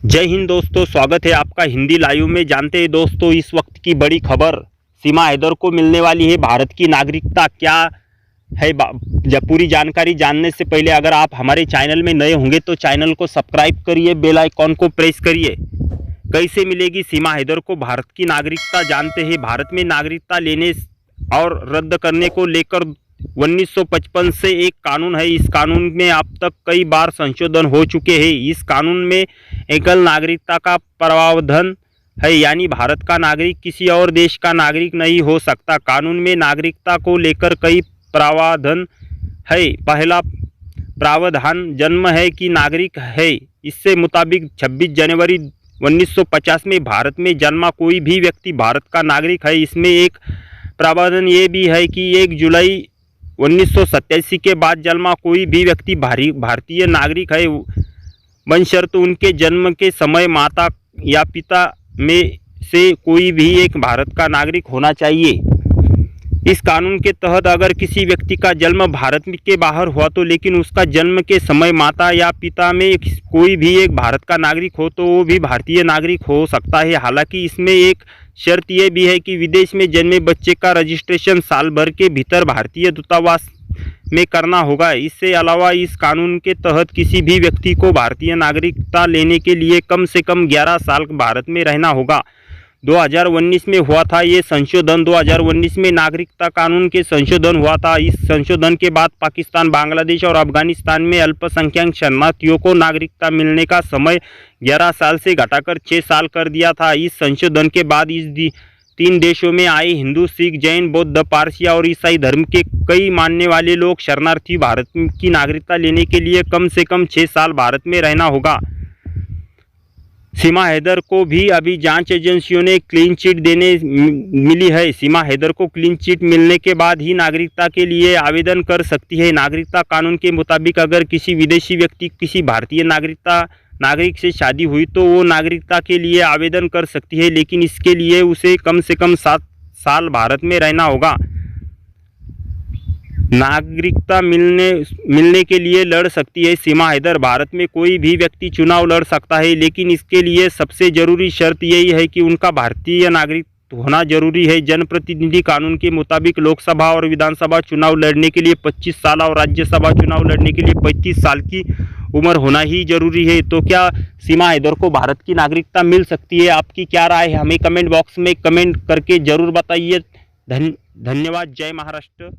जय हिंद दोस्तों, स्वागत है आपका हिंदी लाइव में। जानते हैं दोस्तों, इस वक्त की बड़ी खबर, सीमा हैदर को मिलने वाली है भारत की नागरिकता। क्या है जब पूरी जानकारी जानने से पहले अगर आप हमारे चैनल में नए होंगे तो चैनल को सब्सक्राइब करिए, बेल आइकॉन को प्रेस करिए। कैसे मिलेगी सीमा हैदर को भारत की नागरिकता, जानते हैं। भारत में नागरिकता लेने और रद्द करने को लेकर 1955 से एक कानून है। इस कानून में अब तक कई बार संशोधन हो चुके हैं। इस कानून में एकल नागरिकता का प्रावधान है, यानी भारत का नागरिक किसी और देश का नागरिक नहीं हो सकता। कानून में नागरिकता को लेकर कई प्रावधान है। पहला प्रावधान जन्म है कि नागरिक है। इससे मुताबिक 26 जनवरी 1950 में भारत में जन्मा कोई भी व्यक्ति भारत का नागरिक है। इसमें एक प्रावधान ये भी है कि 1 जुलाई 1987 के बाद जन्मा कोई भी व्यक्ति भारतीय नागरिक है, बशर्ते उनके जन्म के समय माता या पिता में से कोई भी एक भारत का नागरिक होना चाहिए। इस कानून के तहत अगर किसी व्यक्ति का जन्म भारत के बाहर हुआ तो लेकिन उसका जन्म के समय माता या पिता में कोई भी एक भारत का नागरिक हो तो वो भी भारतीय नागरिक हो सकता है। हालांकि इसमें एक शर्त यह भी है कि विदेश में जन्मे बच्चे का रजिस्ट्रेशन साल भर के भीतर भारतीय दूतावास में करना होगा। इससे अलावा इस कानून के तहत किसी भी व्यक्ति को भारतीय नागरिकता लेने के लिए कम से कम 11 साल भारत में रहना होगा। 2019 में हुआ था ये संशोधन। 2019 में नागरिकता कानून के संशोधन हुआ था। इस संशोधन के बाद पाकिस्तान, बांग्लादेश और अफगानिस्तान में अल्पसंख्यक शरणार्थियों को नागरिकता मिलने का समय 11 साल से घटाकर 6 साल कर दिया था। इस संशोधन के बाद इस 3 देशों में आए हिंदू, सिख, जैन, बौद्ध, पारसी और ईसाई धर्म के कई मानने वाले लोग शरणार्थी भारत की नागरिकता लेने के लिए कम से कम 6 साल भारत में रहना होगा। सीमा हैदर को भी अभी जांच एजेंसियों ने क्लीन चिट देने मिली है। सीमा हैदर को क्लीन चिट मिलने के बाद ही नागरिकता के लिए आवेदन कर सकती है। नागरिकता कानून के मुताबिक अगर किसी विदेशी व्यक्ति किसी भारतीय नागरिक से शादी हुई तो वो नागरिकता के लिए आवेदन कर सकती है, लेकिन इसके लिए उसे कम से कम 7 साल भारत में रहना होगा। नागरिकता मिलने के लिए लड़ सकती है सीमा हैदर। भारत में कोई भी व्यक्ति चुनाव लड़ सकता है, लेकिन इसके लिए सबसे ज़रूरी शर्त यही है कि उनका भारतीय नागरिक होना जरूरी है। जनप्रतिनिधि कानून के मुताबिक लोकसभा और विधानसभा चुनाव लड़ने के लिए 25 साल और राज्यसभा चुनाव लड़ने के लिए 35 साल की उम्र होना ही जरूरी है। तो क्या सीमा हैदर को भारत की नागरिकता मिल सकती है? आपकी क्या राय है? हमें कमेंट बॉक्स में कमेंट करके ज़रूर बताइए। धन्यवाद। जय महाराष्ट्र।